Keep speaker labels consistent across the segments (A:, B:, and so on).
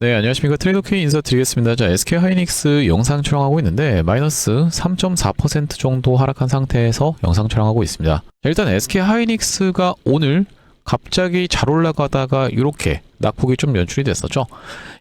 A: 네, 안녕하십니까. 트레이더K 인사드리겠습니다. 자, SK하이닉스 영상 촬영하고 있는데 마이너스 3.4% 정도 하락한 상태에서 영상 촬영하고 있습니다. 자, 일단 SK하이닉스가 오늘 갑자기 잘 올라가다가 이렇게 낙폭이 좀 연출이 됐었죠.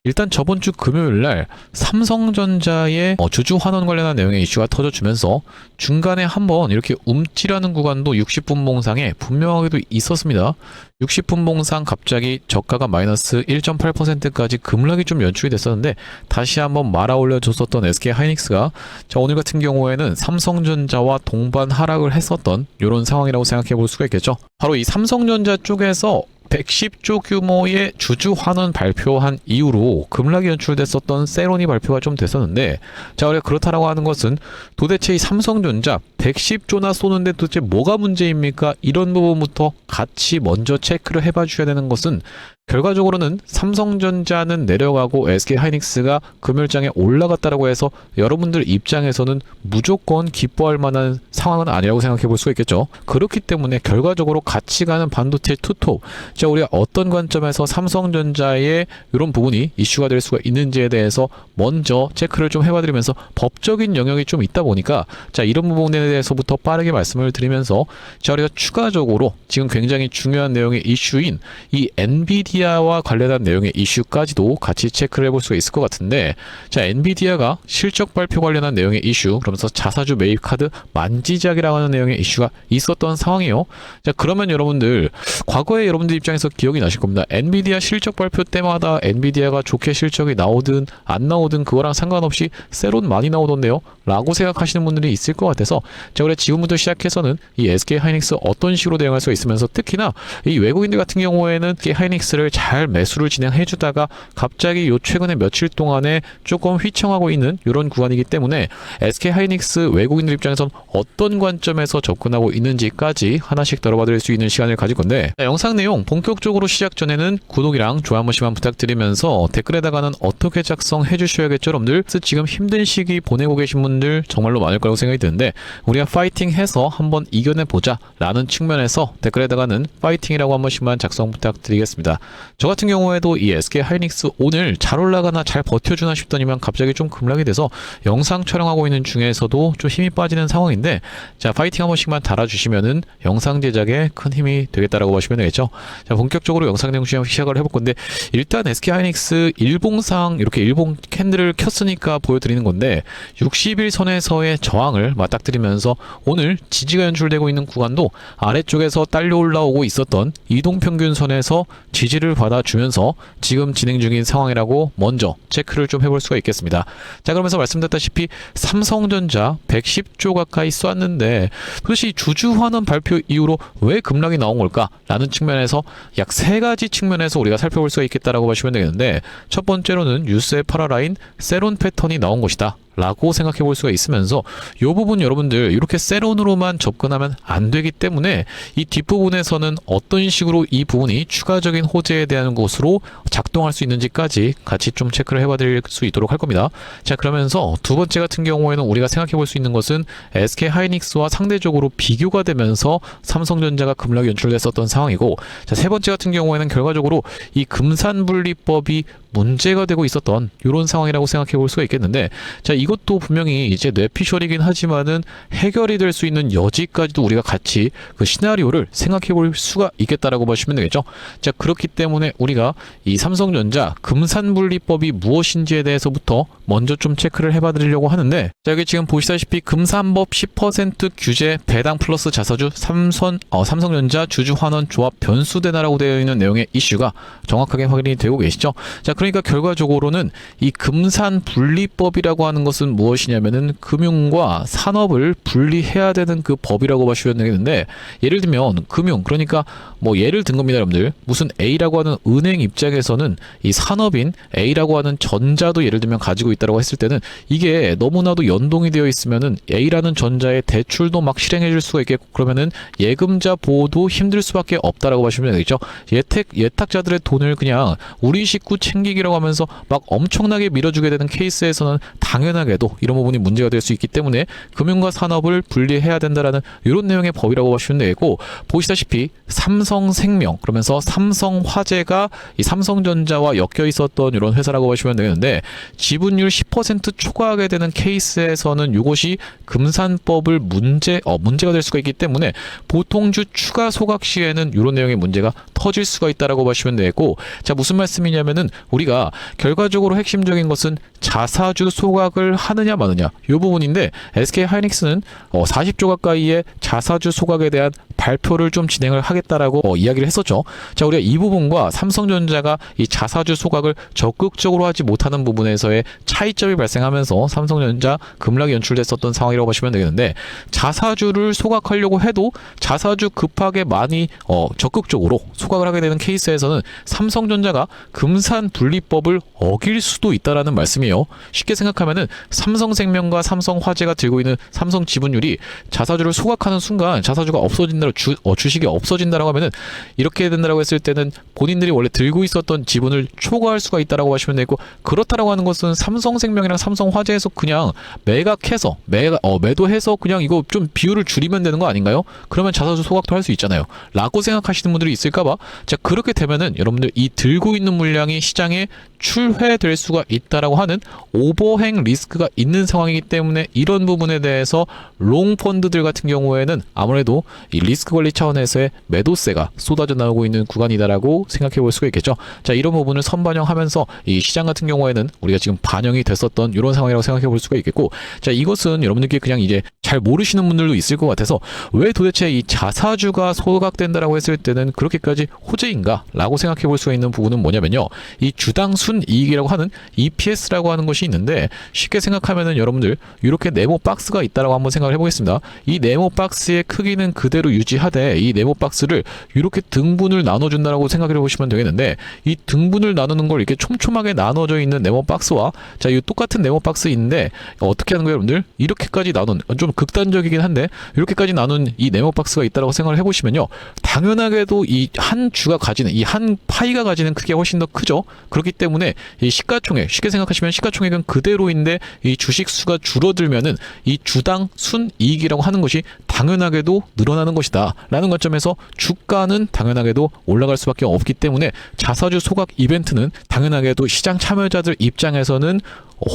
A: 일단 저번 주 금요일 날 삼성전자의 주주 환원 관련한 내용의 이슈가 터져주면서 중간에 한번 이렇게 움찔하는 구간도 60분 봉상에 분명하게도 있었습니다. 60분 봉상 갑자기 저가가 마이너스 1.8%까지 급락이 좀 연출이 됐었는데 다시 한번 말아 올려줬었던 SK하이닉스가 자, 오늘 같은 경우에는 삼성전자와 동반 하락을 했었던 이런 상황이라고 생각해 볼 수가 있겠죠. 바로 이 삼성전자 쪽에서 110조 규모의 주주 환원 발표한 이후로 급락이 연출됐었던 세론이 발표가 좀 됐었는데 자, 우리가 그렇다라고 하는 것은 도대체 이 삼성전자 110조나 쏘는데 도대체 뭐가 문제입니까? 이런 부분부터 같이 먼저 체크를 해봐 주셔야 되는 것은 결과적으로는 삼성전자는 내려가고 SK하이닉스가 금요일장에 올라갔다라고 해서 여러분들 입장에서는 무조건 기뻐할 만한 상황은 아니라고 생각해 볼 수가 있겠죠. 그렇기 때문에 결과적으로 같이 가는 반도체 투톱, 자, 우리가 어떤 관점에서 삼성전자의 이런 부분이 이슈가 될 수가 있는지에 대해서 먼저 체크를 좀 해봐드리면서 법적인 영역이 좀 있다 보니까 자, 이런 부분에 대해서부터 빠르게 말씀을 드리면서 자, 우리가 추가적으로 지금 굉장히 중요한 내용의 이슈인 이 엔비디아와 관련한 내용의 이슈까지도 같이 체크를 해볼 수가 있을 것 같은데 자, 엔비디아가 실적 발표 관련한 내용의 이슈, 그러면서 자사주 매입 카드 만지작이라고 하는 내용의 이슈가 있었던 상황이에요. 자, 그러면 여러분들 과거에 여러분들 입장에서 기억이 나실 겁니다. 엔비디아 실적 발표 때마다 엔비디아가 좋게 실적이 나오든 안 나오든 그거랑 상관없이 세론 많이 나오던데요 라고 생각하시는 분들이 있을 것 같아서 자, 그래 지금부터 시작해서는 이 SK하이닉스 어떤 식으로 대응할 수 있으면서 특히나 이 외국인들 같은 경우에는 SK하이닉스를 잘 매수를 진행해 주다가 갑자기 요 최근에 며칠 동안에 조금 휘청하고 있는 이런 구간이기 때문에 SK하이닉스 외국인들 입장에선 어떤 관점에서 접근하고 있는지까지 하나씩 다뤄봐 드릴 수 있는 시간을 가질 건데 자, 영상 내용 본격적으로 시작 전에는 구독이랑 좋아요 한 번씩만 부탁드리면서 댓글에다가는 어떻게 작성해 주셔야겠죠 여러분들. 지금 힘든 시기 보내고 계신 분들 정말로 많을 거라고 생각이 드는데 우리가 파이팅해서 한번 이겨내보자 라는 측면에서 댓글에다가는 파이팅이라고 한 번씩만 작성 부탁드리겠습니다. 저 같은 경우에도 이 SK하이닉스 오늘 잘 올라가나 잘 버텨주나 싶더니만 갑자기 좀 급락이 돼서 영상 촬영하고 있는 중에서도 좀 힘이 빠지는 상황인데 자, 파이팅 한 번씩만 달아주시면은 영상 제작에 큰 힘이 되겠다라고 보시면 되겠죠. 자, 본격적으로 영상 내용 시작을 해볼 건데 일단 SK하이닉스 일봉상 이렇게 일봉 캔들을 켰으니까 보여드리는 건데 60일선에서의 저항을 맞닥뜨리면서 오늘 지지가 연출되고 있는 구간도 아래쪽에서 딸려 올라오고 있었던 이동평균선에서 지지를 받아주면서 지금 진행 중인 상황이라고 먼저 체크를 좀 해볼 수가 있겠습니다. 자, 그러면서 말씀드렸다시피 삼성전자 110조 가까이 쐈는데 도대체 주주 환원 발표 이후로 왜 급락이 나온 걸까? 라는 측면에서 약 세 가지 측면에서 우리가 살펴볼 수가 있겠다라고 보시면 되겠는데 첫 번째로는 뉴스의 파라라인 세론 패턴이 나온 것이다 라고 생각해 볼 수가 있으면서 이 부분 여러분들 이렇게 세론으로만 접근하면 안 되기 때문에 이 뒷부분에서는 어떤 식으로 이 부분이 추가적인 호재에 대한 것으로 작동할 수 있는지까지 같이 좀 체크를 해봐 드릴 수 있도록 할 겁니다. 자, 그러면서 두 번째 같은 경우에는 우리가 생각해 볼 수 있는 것은 SK하이닉스와 상대적으로 비교가 되면서 삼성전자가 급락이 연출됐었던 상황이고 자, 세 번째 같은 경우에는 결과적으로 이 금산분리법이 문제가 되고 있었던 이런 상황이라고 생각해 볼 수가 있겠는데 자, 이것도 분명히 이제 뇌피셜이긴 하지만은 해결이 될 수 있는 여지까지도 우리가 같이 그 시나리오를 생각해 볼 수가 있겠다라고 보시면 되겠죠. 자, 그렇기 때문에 우리가 이 삼성전자 금산분리법이 무엇인지에 대해서부터 먼저 좀 체크를 해봐 드리려고 하는데 자, 여기 지금 보시다시피 금산법 10% 규제 배당 플러스 자사주 삼성전자 주주 환원 조합 변수대나라고 되어 있는 내용의 이슈가 정확하게 확인이 되고 계시죠. 자, 그러니까 결과적으로는 이 금산분리법이라고 하는 것은 무엇이냐면은 금융과 산업을 분리해야 되는 그 법이라고 보시면 되겠는데 예를 들면 금융, 그러니까 뭐 예를 든 겁니다 여러분들. 무슨 A라고 하는 은행 입장에서는 이 산업인 A라고 하는 전자도 예를 들면 가지고 있다고 했을 때는 이게 너무나도 연동이 되어 있으면은 A라는 전자의 대출도 막 실행해 줄 수가 있겠고 그러면은 예금자 보호도 힘들 수밖에 없다라고 보시면 되겠죠. 예탁자들의 돈을 그냥 우리 식구 챙기기라고 하면서 막 엄청나게 밀어주게 되는 케이스에서는 당연하게도 이런 부분이 문제가 될 수 있기 때문에 금융과 산업을 분리해야 된다라는 이런 내용의 법이라고 보시면 되겠고 보시다시피 삼성생명 그러면서 삼성화재가 이 삼성전자 삼성전자와 엮여 있었던 이런 회사라고 보시면 되겠는데, 지분율 10% 초과하게 되는 케이스에서는 이것이 금산법을 문제가 될 수가 있기 때문에 보통주 추가 소각 시에는 이런 내용의 문제가 터질 수가 있다라고 보시면 되고, 자, 무슨 말씀이냐면은 우리가 결과적으로 핵심적인 것은 자사주 소각을 하느냐 마느냐 이 부분인데, SK 하이닉스는 40조 가까이의 자사주 소각에 대한 발표를 좀 진행을 하겠다라고 이야기를 했었죠. 자, 우리가 이 부분과 삼성전자가 이 자사주 소각을 적극적으로 하지 못하는 부분에서의 차이점이 발생하면서 삼성전자 급락이 연출됐었던 상황이라고 보시면 되겠는데, 자사주를 소각하려고 해도 자사주 급하게 많이 적극적으로 소각을 하게 되는 케이스에서는 삼성전자가 금산분리법을 어길 수도 있다라는 말씀이에요. 쉽게 생각하면은 삼성생명과 삼성화재가 들고 있는 삼성 지분율이 자사주를 소각하는 순간 자사주가 없어진다, 주식이 없어진다라고 하면은, 이렇게 된다라고 했을 때는 본인들이 원래 들고 있었던 지분을 초과할 수가 있다라고 하시면 되고, 그렇다라고 하는 것은 삼성생명이랑 삼성화재에서 그냥 매각해서 매도해서 그냥 이거 좀 비율을 줄이면 되는 거 아닌가요? 그러면 자사주 소각도 할 수 있잖아요 라고 생각하시는 분들이 있을까봐, 자, 그렇게 되면은 여러분들 이 들고 있는 물량이 시장에 출회될 수가 있다라고 하는 오버행 리스크가 있는 상황이기 때문에, 이런 부분에 대해서 롱펀드들 같은 경우에는 아무래도 이 리스크 관리 차원에서의 매도세가 쏟아져 나오고 있는 구간이다라고 생각해 볼 수가 있겠죠. 자, 이런 부분을 선반영하면서 이 시장 같은 경우에는 우리가 지금 반영이 됐었던 이런 상황이라고 생각해 볼 수가 있겠고, 자, 이것은 여러분들께 그냥 이제 잘 모르시는 분들도 있을 것 같아서, 왜 도대체 이 자사주가 소각된다라고 했을 때는 그렇게까지 호재인가 라고 생각해 볼 수가 있는 부분은 뭐냐면요, 이 주당 순이익이라고 하는 EPS라고 하는 것이 있는데, 쉽게 생각하면은 여러분들 이렇게 네모 박스가 있다라고 한번 생각을 해보겠습니다. 이 네모 박스의 크기는 그대로 유지하되 이 네모 박스를 이렇게 등분을 나눠준다라고 생각을 해보시면 되겠는데, 이 등분을 나누는 걸 이렇게 촘촘하게 나눠져 있는 네모 박스와, 자, 이 똑같은 네모 박스인데 어떻게 하는 거예요 여러분들? 이렇게까지 나눈, 좀 극단적이긴 한데 이렇게까지 나눈 이 네모 박스가 있다라고 생각을 해보시면요, 당연하게도 이 한 주가 가지는, 이 한 파이가 가지는 크기가 훨씬 더 크죠. 그렇기 때문에 이 시가총액, 쉽게 생각하시면 시가총액은 그대로인데 이 주식 수가 줄어들면은 이 주당 순이익이라고 하는 것이 당연하게도 늘어나는 것이다 라는 관점에서 주가는 당연하게도 올라갈 수밖에 없기 때문에, 자사주 소각 이벤트는 당연하게도 시장 참여자들 입장에서는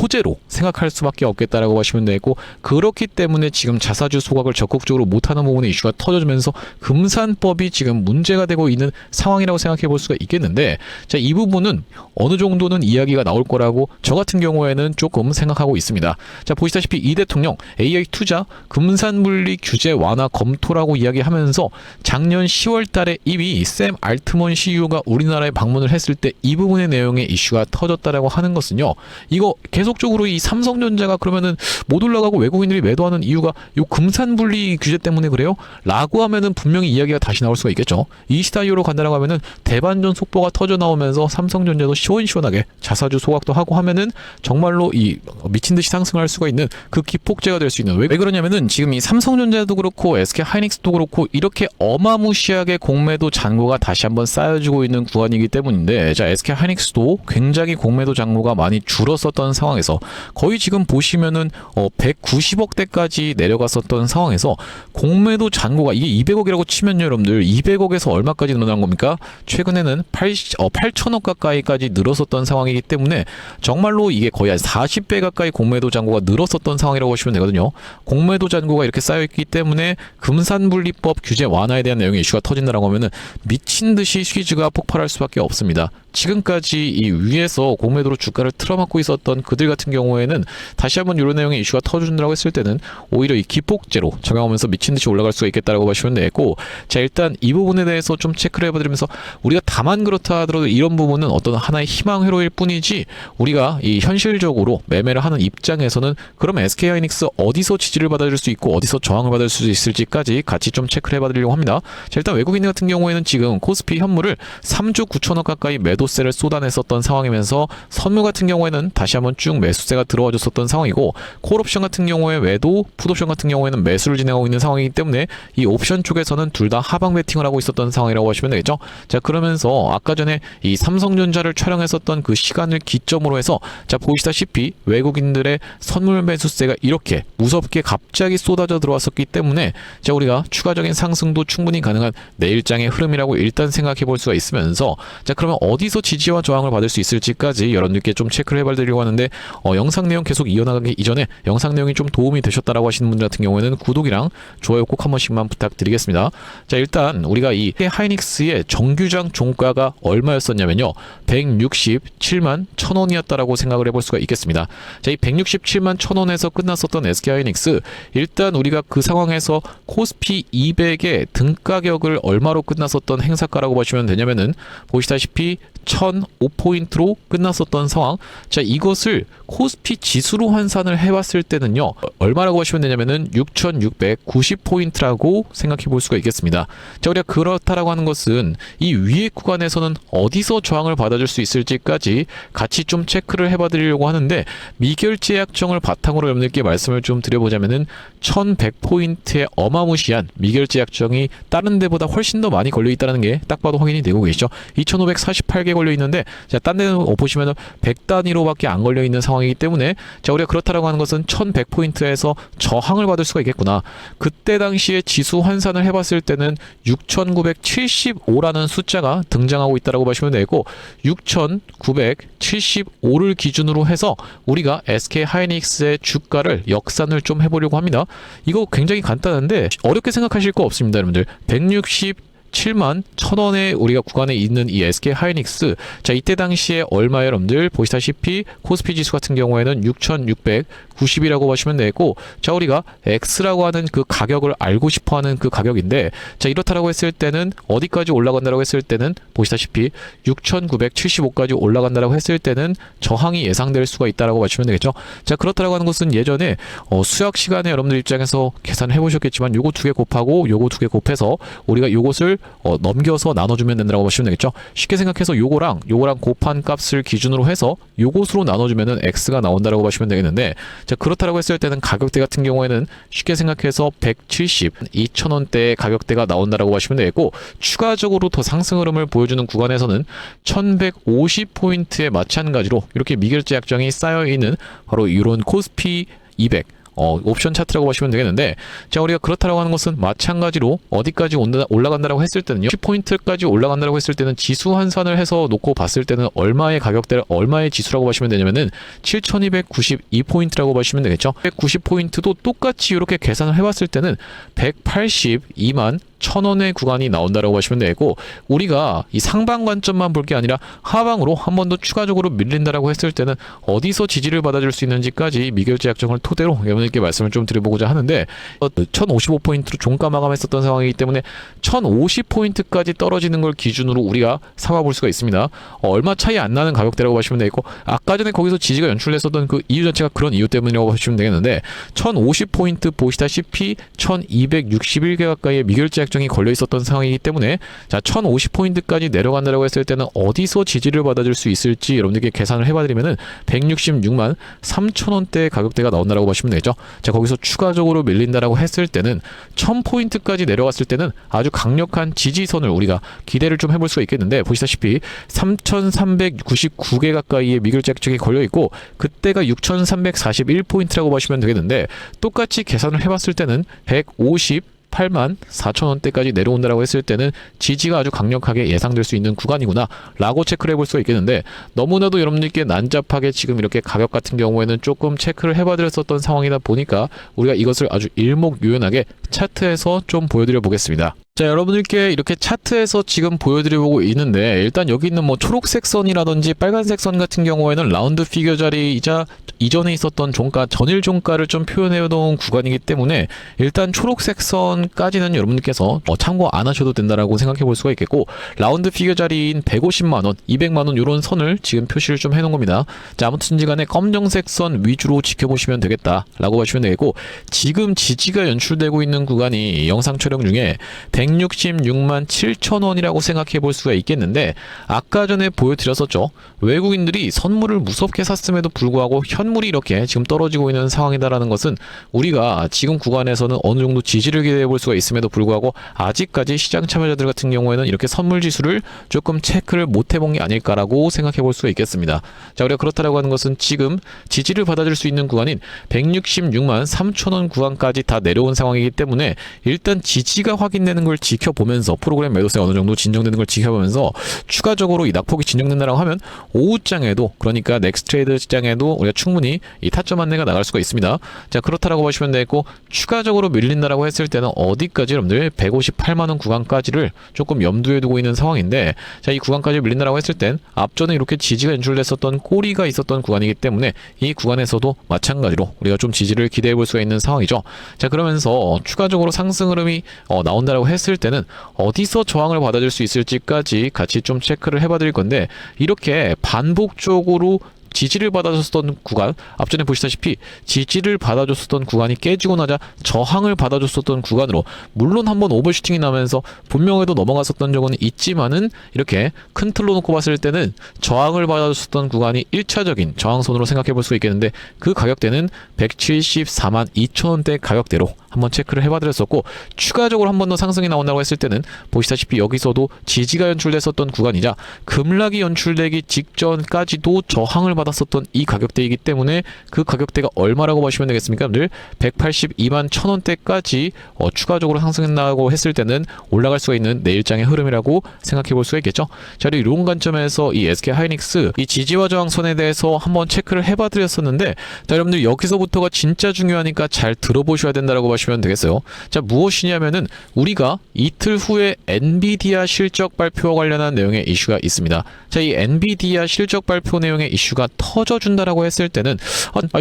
A: 호재로 생각할 수밖에 없겠다라고 보시면 되고, 그렇기 때문에 지금 자사주 소각을 적극적으로 못하는 부분에 이슈가 터져지면서 금산법이 지금 문제가 되고 있는 상황이라고 생각해 볼 수가 있겠는데, 자, 이 부분은 어느 정도는 이야기가 나올 거라고 저 같은 경우에는 조금 생각하고 있습니다. 자, 보시다시피 이 대통령 AI 투자 금산분리 규제 완화 검토라고 이야기하면서 작년 10월 달에 이미 샘 알트먼 CEO가 우리나라에 방문을 했을 때 이 부분의 내용에 이슈가 터졌다라고 하는 것은요, 이거 계속적으로 이 삼성전자가 그러면은 못 올라가고 외국인들이 매도하는 이유가 요 금산분리 규제 때문에 그래요? 라고 하면은 분명히 이야기가 다시 나올 수가 있겠죠. 이 시나리오로 간다라고 하면은 대반전 속보가 터져 나오면서 삼성전자도 시원시원하게 자사주 소각도 하고 하면은 정말로 이 미친 듯이 상승할 수가 있는 그 기폭제가 될 수 있는, 왜 그러냐면은 지금 이 삼성전자도 그렇고 SK 하이닉스도 그렇고 이렇게 어마무시하게 공매도 잔고가 다시 한번 쌓여지고 있는 구간이기 때문인데, 자, SK 하이닉스도 굉장히 공매도 잔고가 많이 줄었었던 상황에서 거의 지금 보시면은 190억대까지 내려갔었던 상황에서 공매도 잔고가 이게 200억이라고 치면요 여러분들, 200억에서 얼마까지 늘어난 겁니까? 최근에는 8천억 가까이까지 늘었었던 상황이기 때문에 정말로 이게 거의 한 40배 가까이 공매도 잔고가 늘었었던 상황이라고 보시면 되거든요. 공매도 잔고가 이렇게 쌓여있기 때문에 금산분리법 규제 완화에 대한 내용의 이슈가 터진다라고 하면은 미친 듯이 시기즈가 폭발할 수밖에 없습니다. 지금까지 이 위에서 공매도로 주가를 틀어막고 있었던 그들 같은 경우에는 다시 한번 이런 내용의 이슈가 터진다고 했을 때는 오히려 이 기폭제로 적용하면서 미친 듯이 올라갈 수가 있겠다라고 보시면 되겠고, 자, 일단 이 부분에 대해서 좀 체크를 해봐드리면서, 우리가 다만 그렇다 하더라도 이런 부분은 어떤 하나의 희망 회로일 뿐이지, 우리가 이 현실적으로 매매를 하는 입장에서는 그럼 SK 하이닉스 어디서 지지를 받아줄 수 있고 어디서 저항을 받을 수 있을지까지 같이 좀 체크를 해봐드리려고 합니다. 자, 일단 외국인 같은 경우에는 지금 코스피 현물을 3조 9천억 가까이 매도세를 쏟아냈었던 상황이면서 선물 같은 경우에는 다시 한번 한번 쭉 매수세가 들어와 줬었던 상황이고, 콜옵션 같은 경우에 외도, 풋옵션 같은 경우에는 매수를 진행하고 있는 상황이기 때문에 이 옵션 쪽에서는 둘 다 하방 베팅을 하고 있었던 상황이라고 하시면 되겠죠. 자, 그러면서 아까 전에 이 삼성전자를 촬영했었던 그 시간을 기점으로 해서 자, 보시다시피 외국인들의 선물 매수세가 이렇게 무섭게 갑자기 쏟아져 들어왔었기 때문에 자, 우리가 추가적인 상승도 충분히 가능한 내일장의 흐름이라고 일단 생각해 볼 수가 있으면서 자, 그러면 어디서 지지와 저항을 받을 수 있을지까지 여러분들께 좀 체크를 해봐드리려고 하는데, 영상 내용 계속 이어나가기 이전에 영상 내용이 좀 도움이 되셨다라고 하시는 분들 같은 경우에는 구독이랑 좋아요 꼭 한 번씩만 부탁드리겠습니다. 자, 일단 우리가 이 하이닉스의 정규장 종가가 얼마였었냐면요, 167만 1,000원이었다라고 생각을 해볼 수가 있겠습니다. 자, 이 167만 1,000원에서 끝났었던 SK하이닉스, 일단 우리가 그 상황에서 코스피 200의 등가격을 얼마로 끝났었던 행사가라고 보시면 되냐면은 보시다시피 1,005포인트로 끝났었던 상황. 자, 이것을 코스피 지수로 환산을 해봤을 때는요, 얼마라고 하시면 되냐면은 6,690포인트라고 생각해 볼 수가 있겠습니다. 자, 우리가 그렇다라고 하는 것은 이 위의 구간에서는 어디서 저항을 받아줄 수 있을지까지 같이 좀 체크를 해봐 드리려고 하는데, 미결제 약정을 바탕으로 여러분들께 말씀을 좀 드려보자면은 1,100포인트의 어마무시한 미결제 약정이 다른 데보다 훨씬 더 많이 걸려 있다는 게 딱 봐도 확인이 되고 계시죠. 2,548개 걸려 있는데, 자, 딴 데는 보시면은 100단위로밖에 안 걸려 있는 상황이기 때문에 자, 우리가 그렇다라고 하는 것은 1,100포인트에서 저항을 받을 수가 있겠구나. 그때 당시에 지수 환산을 해봤을 때는 6,975라는 숫자가 등장하고 있다라고 보시면 되고, 6,975를 기준으로 해서 우리가 SK 하이닉스의 주가를 역산을 좀 해보려고 합니다. 이거 굉장히 간단한데 어렵게 생각하실 거 없습니다, 여러분들. 167만 1,000원에 우리가 구간에 있는 이 SK 하이닉스, 자, 이때 당시에 얼마에 여러분들 보시다시피 코스피 지수 같은 경우에는 6,690이라고 보시면 되고, 자, 우리가 X라고 하는 그 가격을 알고 싶어하는 그 가격인데, 자, 이렇다라고 했을 때는 어디까지 올라간다라고 했을 때는 보시다시피 6,975까지 올라간다라고 했을 때는 저항이 예상될 수가 있다라고 보시면 되겠죠. 자, 그렇다라고 하는 것은 예전에 수학 시간에 여러분들 입장에서 계산을 해보셨겠지만 요거 두 개 곱하고 요거 두 개 곱해서 우리가 요것을 넘겨서 나눠주면 된다고 보시면 되겠죠. 쉽게 생각해서 요거랑 곱한 값을 기준으로 해서 요것으로 나눠주면은 X가 나온다라고 보시면 되겠는데, 자, 그렇다라고 했을 때는 가격대 같은 경우에는 쉽게 생각해서 172,000원대의 가격대가 나온다라고 보시면 되겠고, 추가적으로 더 상승 흐름을 보여주는 구간에서는 1,150포인트에 마찬가지로 이렇게 미결제 약정이 쌓여있는 바로 이런 코스피 200 옵션 차트라고 보시면 되겠는데, 자, 우리가 그렇다라고 하는 것은 마찬가지로 어디까지 올라간다라고 했을 때는요, 10포인트까지 올라간다라고 했을 때는 지수 환산을 해서 놓고 봤을 때는 얼마의 가격대를 얼마의 지수라고 보시면 되냐면은 7,292포인트라고 보시면 되겠죠. 190포인트도 똑같이 이렇게 계산을 해봤을 때는 182만 1,000원의 구간이 나온다라고 보시면 되고, 우리가 이 상방 관점만 볼 게 아니라 하방으로 한 번 더 추가적으로 밀린다라고 했을 때는 어디서 지지를 받아줄 수 있는지까지 미결제 약정을 토대로 여러분들께 말씀을 좀 드려보고자 하는데, 1,055포인트로 종가 마감했었던 상황이기 때문에 1,050포인트까지 떨어지는 걸 기준으로 우리가 삼아볼 수가 있습니다. 얼마 차이 안 나는 가격대라고 보시면 되고, 아까 전에 거기서 지지가 연출됐었던 그 이유 자체가 그런 이유 때문이라고 보시면 되겠는데, 1,050포인트 보시다시피 1,261개 가까이의 미결제 약정이 걸려 있었던 상황이기 때문에 자, 1,050포인트까지 내려간다라고 했을 때는 어디서 지지를 받아줄 수 있을지 여러분들께 계산을 해봐드리면은 166만 3,000원대 가격대가 나온다라고 보시면 되죠. 자, 거기서 추가적으로 밀린다라고 했을 때는 1,000포인트까지 내려갔을 때는 아주 강력한 지지선을 우리가 기대를 좀 해볼 수가 있겠는데, 보시다시피 3,399개 가까이의 미결제 약정이 걸려 있고, 그때가 6,341포인트라고 보시면 되겠는데, 똑같이 계산을 해봤을 때는 158만 4,000원대까지 내려온다라고 했을 때는 지지가 아주 강력하게 예상될 수 있는 구간이구나 라고 체크를 해볼 수가 있겠는데, 너무나도 여러분들께 난잡하게 지금 이렇게 가격 같은 경우에는 조금 체크를 해봐드렸었던 상황이다 보니까 우리가 이것을 아주 일목요연하게 차트에서 좀 보여드려 보겠습니다. 자, 여러분들께 이렇게 차트에서 지금 보여드리고 있는데, 일단 여기 있는 뭐 초록색 선이라든지 빨간색 선 같은 경우에는 라운드 피겨 자리이자 이전에 있었던 종가, 전일 종가를 좀 표현해 놓은 구간이기 때문에 일단 초록색 선까지는 여러분들께서 참고 안 하셔도 된다라고 생각해 볼 수가 있겠고, 라운드 피겨 자리인 150만원, 200만원 이런 선을 지금 표시를 좀 해놓은 겁니다. 자, 아무튼지 간에 검정색 선 위주로 지켜보시면 되겠다라고 보시면 되겠고, 지금 지지가 연출되고 있는 구간이 영상 촬영 중에 166만 7천 원이라고 생각해 볼 수가 있겠는데, 아까 전에 보여드렸었죠. 외국인들이 선물을 무섭게 샀음에도 불구하고 현물이 이렇게 지금 떨어지고 있는 상황이다라는 것은 우리가 지금 구간에서는 어느 정도 지지를 기대해 볼 수가 있음에도 불구하고 아직까지 시장 참여자들 같은 경우에는 이렇게 선물 지수를 조금 체크를 못 해본 게 아닐까라고 생각해 볼 수가 있겠습니다. 자, 우리가 그렇다라고 하는 것은 지금 지지를 받아줄 수 있는 구간인 166만 3천 원 구간까지 다 내려온 상황이기 때문에 일단 지지가 확인되는 걸 지켜보면서, 프로그램 매도세 어느 정도 진정되는 걸 지켜보면서 추가적으로 이 낙폭이 진정된다라고 하면 오후장에도, 그러니까 넥스트레이드 시장에도 우리가 충분히 이 타점 안내가 나갈 수가 있습니다. 자, 그렇다라고 보시면 되고, 추가적으로 밀린다라고 했을 때는 어디까지 여러분들 158만 원 구간까지를 조금 염두에 두고 있는 상황인데, 자, 이 구간까지 밀린다라고 했을 땐 앞전에 이렇게 지지가 연출됐었던 꼬리가 있었던 구간이기 때문에 이 구간에서도 마찬가지로 우리가 좀 지지를 기대해 볼 수가 있는 상황이죠. 자, 그러면서 추가적으로 상승 흐름이 나온다라고 했을 때는 어디서 저항을 받아줄 수 있을지까지 같이 좀 체크를 해봐 드릴 건데, 이렇게 반복적으로 지지를 받아줬었던 구간, 앞전에 보시다시피 지지를 받아줬었던 구간이 깨지고 나자 저항을 받아줬었던 구간으로, 물론 한번 오버슈팅이 나면서 분명히도 넘어갔었던 적은 있지만은 이렇게 큰 틀로 놓고 봤을 때는 저항을 받아줬었던 구간이 1차적인 저항선으로 생각해 볼 수 있겠는데, 그 가격대는 174만 2천 원대 가격대로 한번 체크를 해봐 드렸었고, 추가적으로 한 번 더 상승이 나온다고 했을 때는 보시다시피 여기서도 지지가 연출됐었던 구간이자 급락이 연출되기 직전까지도 저항을 받았었던 이 가격대이기 때문에 그 가격대가 얼마라고 보시면 되겠습니까? 늘 182만 1천 원대까지 추가적으로 상승한다고 했을 때는 올라갈 수가 있는 내일장의 흐름이라고 생각해 볼 수가 있겠죠. 자, 이런 관점에서 이 SK하이닉스 이 지지와 저항선에 대해서 한번 체크를 해봐 드렸었는데, 자, 여러분들 여기서부터가 진짜 중요하니까 잘 들어보셔야 된다라고 보시면 되겠어요. 자, 무엇이냐면은 우리가 이틀 후에 엔비디아 실적 발표와 관련한 내용의 이슈가 있습니다. 자, 이 엔비디아 실적 발표 내용의 이슈가 터져준다라고 했을 때는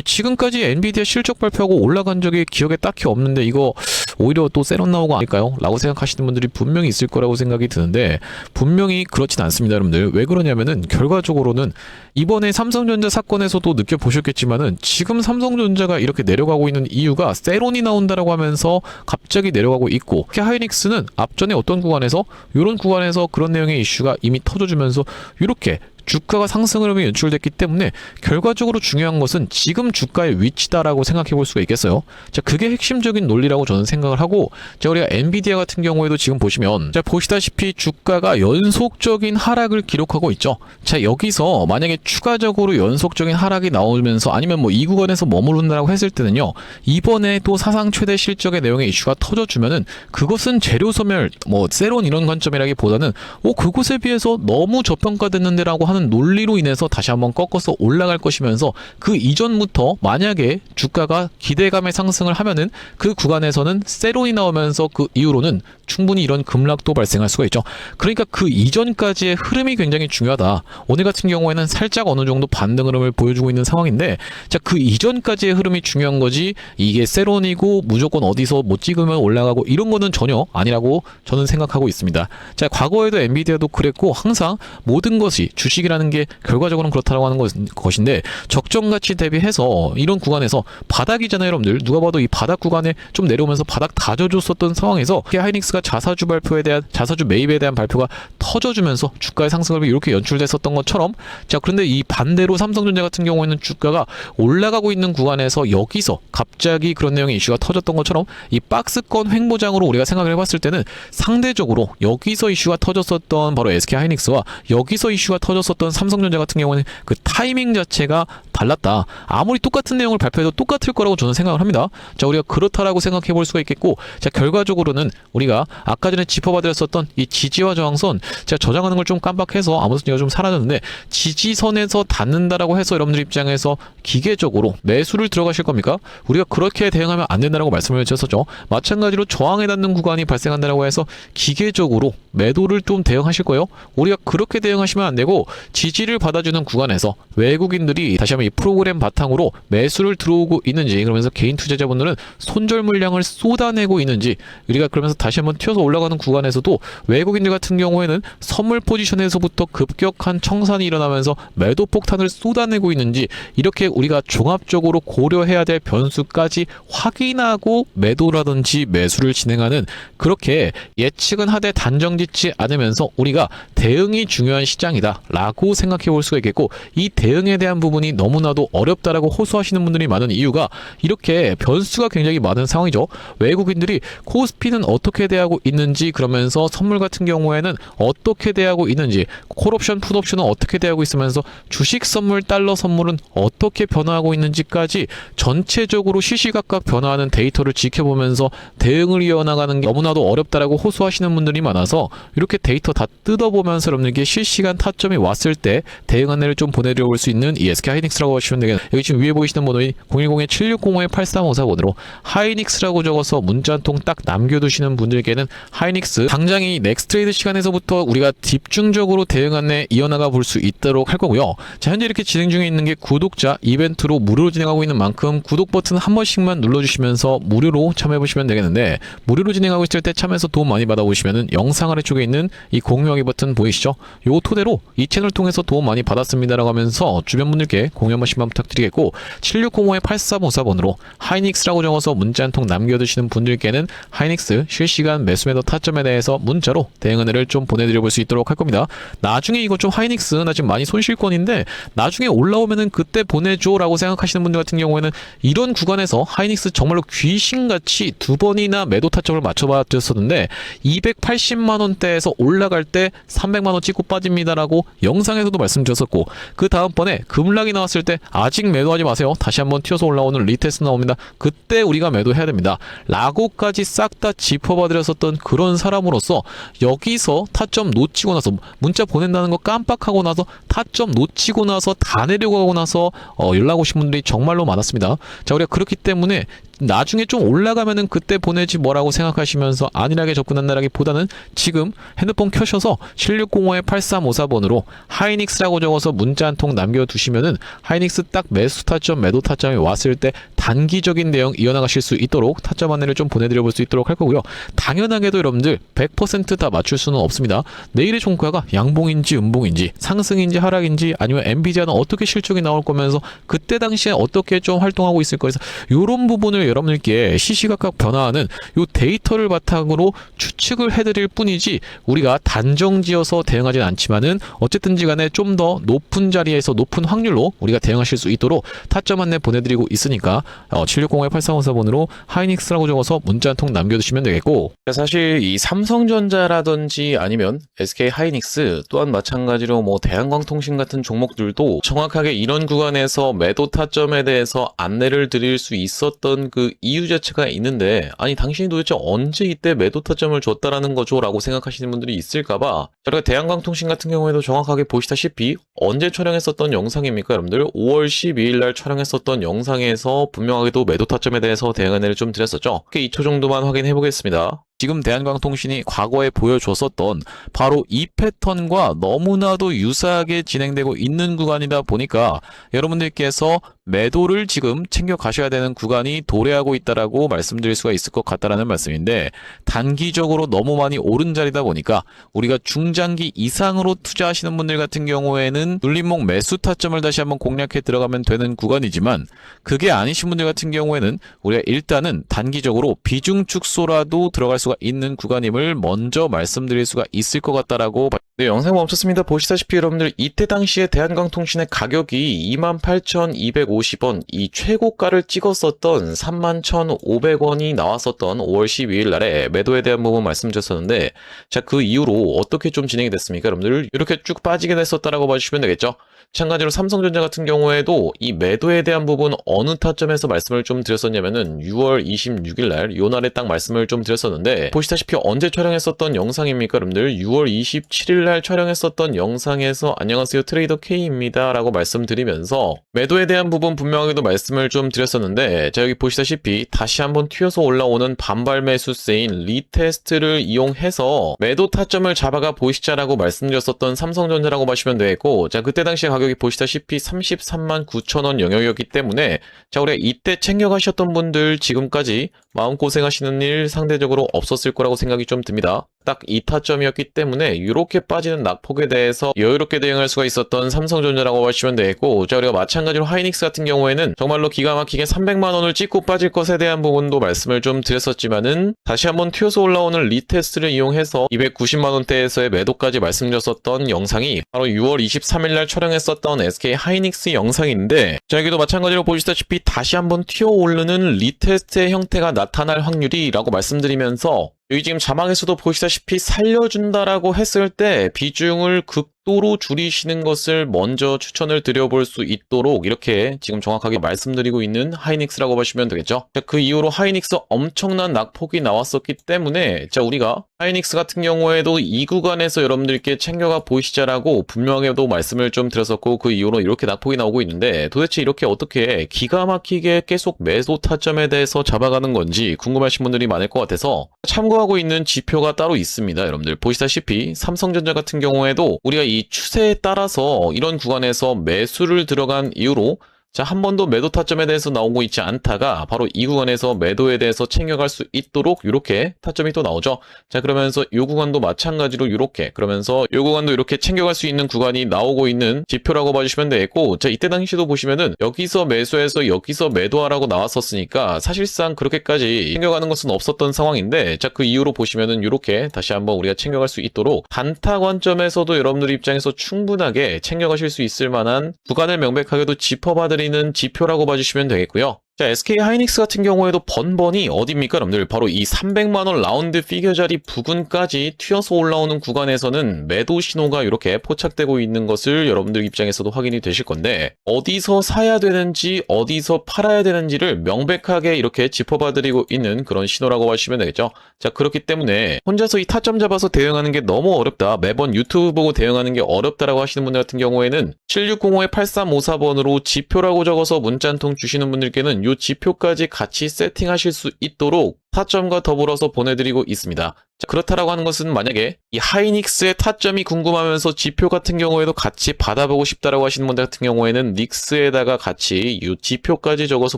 A: 지금까지 엔비디아 실적 발표하고 올라간 적이 기억에 딱히 없는데 이거 오히려 또 세론 나오고 아닐까요? 라고 생각하시는 분들이 분명히 있을 거라고 생각이 드는데, 분명히 그렇진 않습니다, 여러분들. 왜 그러냐면은 결과적으로는 이번에 삼성전자 사건에서도 느껴보셨겠지만은 지금 삼성전자가 이렇게 내려가고 있는 이유가 세론이 나온다라고 하면서 갑자기 내려가고 있고, 하이닉스는 앞전에 어떤 구간에서 이런 구간에서 그런 내용의 이슈가 이미 터져주면서 이렇게 주가가 상승 흐름이 연출됐기 때문에 결과적으로 중요한 것은 지금 주가의 위치다라고 생각해 볼 수가 있겠어요. 자, 그게 핵심적인 논리라고 저는 생각을 하고, 자, 우리가 엔비디아 같은 경우에도 지금 보시면, 자, 보시다시피 주가가 연속적인 하락을 기록하고 있죠. 자, 여기서 만약에 추가적으로 연속적인 하락이 나오면서 아니면 뭐 이 구간에서 머무른다라고 했을 때는요, 이번에 또 사상 최대 실적의 내용의 이슈가 터져주면은 그것은 재료 소멸, 뭐 세론 이런 관점이라기보다는 그곳에 비해서 너무 저평가됐는데라고 하는 논리로 인해서 다시 한번 꺾어서 올라갈 것이면서, 그 이전부터 만약에 주가가 기대감의 상승을 하면은 그 구간에서는 세론이 나오면서 그 이후로는 충분히 이런 급락도 발생할 수가 있죠. 그러니까 그 이전까지의 흐름이 굉장히 중요하다. 오늘 같은 경우에는 살짝 어느 정도 반등 흐름을 보여주고 있는 상황인데, 자, 그 이전까지의 흐름이 중요한 거지 이게 세론이고 무조건 어디서 못 찍으면 올라가고 이런 거는 전혀 아니라고 저는 생각하고 있습니다. 자, 과거에도 엔비디아도 그랬고, 항상 모든 것이 주식이라는 게 결과적으로는 그렇다고 하는 것인데, 적정 가치 대비해서 이런 구간에서 바닥이잖아요, 여러분들. 누가 봐도 이 바닥 구간에 좀 내려오면서 바닥 다져줬었던 상황에서 하이닉스가 자사주 발표에 대한, 자사주 매입에 대한 발표가 터져주면서 주가의 상승을 이렇게 연출됐었던 것처럼, 자, 그런데 이 반대로 삼성전자 같은 경우에는 주가가 올라가고 있는 구간에서 여기서 갑자기 그런 내용의 이슈가 터졌던 것처럼, 이 박스권 횡보장으로 우리가 생각을 해봤을 때는 상대적으로 여기서 이슈가 터졌었던 바로 SK하이닉스와 여기서 이슈가 터졌었던 삼성전자 같은 경우는 그 타이밍 자체가 달랐다. 아무리 똑같은 내용을 발표해도 똑같을 거라고 저는 생각을 합니다. 자, 우리가 그렇다라고 생각해 볼 수가 있겠고, 자, 결과적으로는 우리가 아까 전에 짚어봐드렸었던 이 지지와 저항선, 제가 저장하는 걸 좀 깜빡해서 아무 순위가 좀 사라졌는데, 지지선에서 닿는다라고 해서 여러분들 입장에서 기계적으로 매수를 들어가실 겁니까? 우리가 그렇게 대응하면 안 된다라고 말씀을 드렸었죠. 마찬가지로 저항에 닿는 구간이 발생한다라고 해서 기계적으로 매도를 좀 대응하실 거예요. 우리가 그렇게 대응하시면 안 되고, 지지를 받아주는 구간에서 외국인들이 다시 한번 이 프로그램 바탕으로 매수를 들어오고 있는지, 그러면서 개인 투자자분들은 손절 물량을 쏟아내고 있는지, 우리가 그러면서 다시 한번 튀어서 올라가는 구간에서도 외국인들 같은 경우에는 선물 포지션에서부터 급격한 청산이 일어나면서 매도 폭탄을 쏟아내고 있는지, 이렇게 우리가 종합적으로 고려해야 될 변수까지 확인하고 매도라든지 매수를 진행하는, 그렇게 예측은 하되 단정짓지 않으면서 우리가 대응이 중요한 시장이다 라고 생각해 볼 수가 있겠고, 이 대응에 대한 부분이 너무나도 어렵다라고 호소하시는 분들이 많은 이유가 이렇게 변수가 굉장히 많은 상황이죠. 외국인들이 코스피는 어떻게 대하고 있는지, 그러면서 선물 같은 경우에는 어떻게 대하고 있는지, 콜옵션, 풋옵션은 어떻게 대하고 있으면서 주식 선물, 달러 선물은 어떻게 변화하고 있는지까지 전체적으로 시시각각 변화하는 데이터를 지켜보면서 대응을 이어나가는 게 너무나도 어렵다라고 호소하시는 분들이 많아서, 이렇게 데이터 다 뜯어보면서 여러분들께 실시간 타점이 왔을 때 대응 안내를 좀 보내드려 볼 수 있는 이 SK하이닉스라고 하시면 되겠네요. 여기 지금 위에 보이시는 번호인 010-7605-8354번으로 하이닉스라고 적어서 문자 한 통 딱 남겨두시는 분들께는 하이닉스 당장 이 넥스트레이드 시간에서부터 우리가 집중적으로 대응 안내 이어나가 볼 수 있도록 할 거고요. 자, 현재 이렇게 진행 중에 있는 게 구독자 이벤트로 무료로 진행하고 있는 만큼 구독 버튼 한 번씩만 눌러주시면서 무료로 참여해 보시면 되겠는데, 무료로 진행하고 있을 때 참여해서 도움 많이 받아보시면은 영상 아래쪽에 있는 이 공유하기 버튼 보이시죠? 요거 토대로 이 채널 통해서 도움 많이 받았습니다라고 하면서 주변 분들께 공유 한 번씩만 부탁드리겠고, 7605-8354번으로 하이닉스라고 적어서 문자 한 통 남겨두시는 분들께는 하이닉스 실시간 매수매도 타점에 대해서 문자로 대응 안내를 좀 보내드려 볼 수 있도록 할 겁니다. 나중에 이거 좀 하이닉스 나 지금 많이 손실권인데 나중에 올라오면은 그때 보내줘 라고 생각하시는 분들 같은 경우에는, 이런 구간에서 하이닉스 정말로 귀신같이 두 번이나 매도 타점을 맞춰봐 드렸었는데 280만원대에서 올라갈 때 300만원 찍고 빠집니다라고 영상에서도 말씀드렸었고, 그 다음번에 급락이 나왔을 때 아직 매도하지 마세요, 다시 한번 튀어서 올라오는 리테스트 나옵니다, 그때 우리가 매도해야 됩니다 라고까지 싹 다 짚어봐 드렸었던 그런 사람으로서, 여기서 타점 놓치고 나서 문자 보낸다는 거 깜빡하고 나서 타점 놓치고 나서 다 내려고 하고 나서 연락 오신 분들이 정말로 많았습니다. 자, 우리가 그렇기 때문에 나중에 좀 올라가면은 그때 보내지 뭐라고 생각하시면서 안일하게 접근한다라기보다는 지금 핸드폰 켜셔서 7605-8354번으로 하이닉스라고 적어서 문자 한 통 남겨두시면은 하이닉스 딱 매수 타점, 매도 타점이 왔을 때 단기적인 대응 이어나가실 수 있도록 타점 안내를 좀 보내드려 볼 수 있도록 할 거고요. 당연하게도 여러분들 100% 다 맞출 수는 없습니다. 내일의 종가가 양봉인지 음봉인지, 상승인지 하락인지, 아니면 엔비디아는 어떻게 실적이 나올 거면서 그때 당시에 어떻게 좀 활동하고 있을 거에서, 이런 부분을 여러분들께 시시각각 변화하는 요 데이터를 바탕으로 추측을 해드릴 뿐이지, 우리가 단정지어서 대응하진 않지만은 어쨌든지 간에 좀 더 높은 자리에서 높은 확률로 우리가 대응하실 수 있도록 타점 안내 보내드리고 있으니까 7605-8354번으로 하이닉스라고 적어서 문자 한 통 남겨두시면 되겠고, 사실 이 삼성전자라든지 아니면 SK하이닉스 또한 마찬가지로 뭐 대한광통신 같은 종목들도 정확하게 이런 구간에서 매도 타점에 대해서 안내를 드릴 수 있었던 그 이유 자체가 있는데, 아니 당신이 도대체 언제 이때 매도 타점을 줬다라는 거죠 라고 생각하시는 분들이 있을까봐, 저희가 대한광통신 같은 경우에도 정확하게 보시다시피 언제 촬영했었던 영상입니까 여러분들? 5월 12일 날 촬영했었던 영상에서 분명하게도 매도 타점에 대해서 대응 안내를 좀 드렸었죠. 2초 정도만 확인해 보겠습니다. 지금 대한광통신이 과거에 보여줬었던 바로 이 패턴과 너무나도 유사하게 진행되고 있는 구간이다 보니까 여러분들께서 매도를 지금 챙겨 가셔야 되는 구간이 도래하고 있다라고 말씀드릴 수가 있을 것 같다라는 말씀인데, 단기적으로 너무 많이 오른 자리다 보니까 우리가 중장기 이상으로 투자하시는 분들 같은 경우에는 눌림목 매수 타점을 다시 한번 공략해 들어가면 되는 구간이지만, 그게 아니신 분들 같은 경우에는 우리가 일단은 단기적으로 비중 축소라도 들어갈 수가 있는 구간임을 먼저 말씀드릴 수가 있을 것 같다라고. 네, 영상 멈췄습니다. 보시다시피 여러분들 이때 당시에 대한광통신의 가격이 28,250원, 이 최고가를 찍었었던 31,500원이 나왔었던 5월 12일 날에 매도에 대한 부분 말씀드렸었는데, 자, 그 이후로 어떻게 좀 진행이 됐습니까 여러분들? 이렇게 쭉 빠지게 됐었다라고 봐주시면 되겠죠. 마찬가지로 삼성전자 같은 경우에도 이 매도에 대한 부분 어느 타점에서 말씀을 좀 드렸었냐면은 6월 26일 날, 요 날에 딱 말씀을 좀 드렸었는데, 보시다시피 언제 촬영했었던 영상입니까, 여러분들? 6월 27일 날 촬영했었던 영상에서 안녕하세요, 트레이더 K입니다 라고 말씀드리면서 매도에 대한 부분 분명하게도 말씀을 좀 드렸었는데, 자, 여기 보시다시피 다시 한번 튀어서 올라오는 반발 매수세인 리테스트를 이용해서 매도 타점을 잡아가 보시자라고 말씀드렸었던 삼성전자라고 보시면 되겠고, 자, 그때 당시에 가격이 보시다시피 33만 9천원 영역이었기 때문에, 자, 우리가 이때 챙겨가셨던 분들 지금까지 마음고생하시는 일 상대적으로 없었을 거라고 생각이 좀 듭니다. 딱 이 타점이었기 때문에 이렇게 빠지는 낙폭에 대해서 여유롭게 대응할 수가 있었던 삼성전자라고 하시면 되겠고, 자, 우리가 마찬가지로 하이닉스 같은 경우에는 정말로 기가 막히게 300만원을 찍고 빠질 것에 대한 부분도 말씀을 좀 드렸었지만은 다시 한번 튀어서 올라오는 리테스트를 이용해서 290만원대에서의 매도까지 말씀드렸었던 영상이 바로 6월 23일 날 촬영했었던 SK 하이닉스 영상인데, 자, 여기도 마찬가지로 보시다시피 다시 한번 튀어 오르는 리테스트의 형태가 나타날 확률이라고 말씀드리면서, 여기 지금 자막에서도 보시다시피 살려준다라고 했을 때 비중을 극도로 줄이시는 것을 먼저 추천을 드려볼 수 있도록 이렇게 지금 정확하게 말씀드리고 있는 하이닉스라고 보시면 되겠죠. 자, 그 이후로 하이닉스 엄청난 낙폭이 나왔었기 때문에, 자, 우리가 하이닉스 같은 경우에도 이 구간에서 여러분들께 챙겨가 보시자라고 분명하게도 말씀을 좀 드렸었고, 그 이후로 이렇게 낙폭이 나오고 있는데, 도대체 이렇게 어떻게 기가 막히게 계속 매도 타점에 대해서 잡아가는 건지 궁금하신 분들이 많을 것 같아서 참고하고 있는 지표가 따로 있습니다. 여러분들 보시다시피 삼성전자 같은 경우에도 우리가 이 추세에 따라서 이런 구간에서 매수를 들어간 이후로, 자, 한 번도 매도 타점에 대해서 나오고 있지 않다가 바로 이 구간에서 매도에 대해서 챙겨갈 수 있도록 이렇게 타점이 또 나오죠. 자, 그러면서 이 구간도 마찬가지로 이렇게, 그러면서 이 구간도 이렇게 챙겨갈 수 있는 구간이 나오고 있는 지표라고 봐주시면 되겠고, 자, 이때 당시도 보시면은 여기서 매수해서 여기서 매도하라고 나왔었으니까 사실상 그렇게까지 챙겨가는 것은 없었던 상황인데, 자, 그 이후로 보시면은 이렇게 다시 한번 우리가 챙겨갈 수 있도록 단타 관점에서도 여러분들 입장에서 충분하게 챙겨가실 수 있을 만한 구간을 명백하게도 짚어봐드리는 지표라고 봐주시면 되겠고요. 자, SK 하이닉스 같은 경우에도 번번이 어디입니까, 여러분들? 바로 이 300만원 라운드 피겨 자리 부근까지 튀어서 올라오는 구간에서는 매도 신호가 이렇게 포착되고 있는 것을 여러분들 입장에서도 확인이 되실 건데, 어디서 사야 되는지 어디서 팔아야 되는지를 명백하게 이렇게 짚어봐드리고 있는 그런 신호라고 하시면 되겠죠. 자, 그렇기 때문에 혼자서 이 타점 잡아서 대응하는 게 너무 어렵다, 매번 유튜브 보고 대응하는 게 어렵다라고 하시는 분들 같은 경우에는 7605-8354번으로 지표라고 적어서 문자 한 통 주시는 분들께는 이 지표까지 같이 세팅하실 수 있도록 타점과 더불어서 보내드리고 있습니다. 자, 그렇다라고 하는 것은 만약에 이 하이닉스의 타점이 궁금하면서 지표 같은 경우에도 같이 받아보고 싶다라고 하시는 분들 같은 경우에는 닉스에다가 같이 이 지표까지 적어서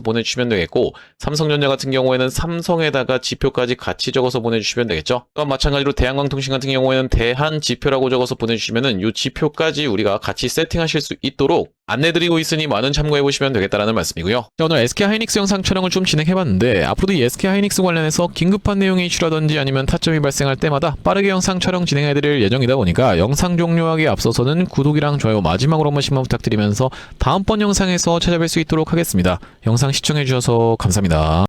A: 보내주시면 되겠고, 삼성전자 같은 경우에는 삼성에다가 지표까지 같이 적어서 보내주시면 되겠죠. 또한 마찬가지로 대한광통신 같은 경우에는 대한 지표라고 적어서 보내주시면은 이 지표까지 우리가 같이 세팅하실 수 있도록 안내드리고 있으니 많은 참고해보시면 되겠다라는 말씀이고요. 자, 오늘 SK 하이닉스 영상 촬영을 좀 진행해봤는데, 앞으로도 이 SK 하이닉스 관련해서 긴급한 내용이 이슈라든지 아니면 타점이 발생할 때마다 빠르게 영상 촬영 진행해드릴 예정이다 보니까 영상 종료하기에 앞서서는 구독이랑 좋아요 마지막으로 한 번씩만 부탁드리면서 다음번 영상에서 찾아뵐 수 있도록 하겠습니다. 영상 시청해주셔서 감사합니다.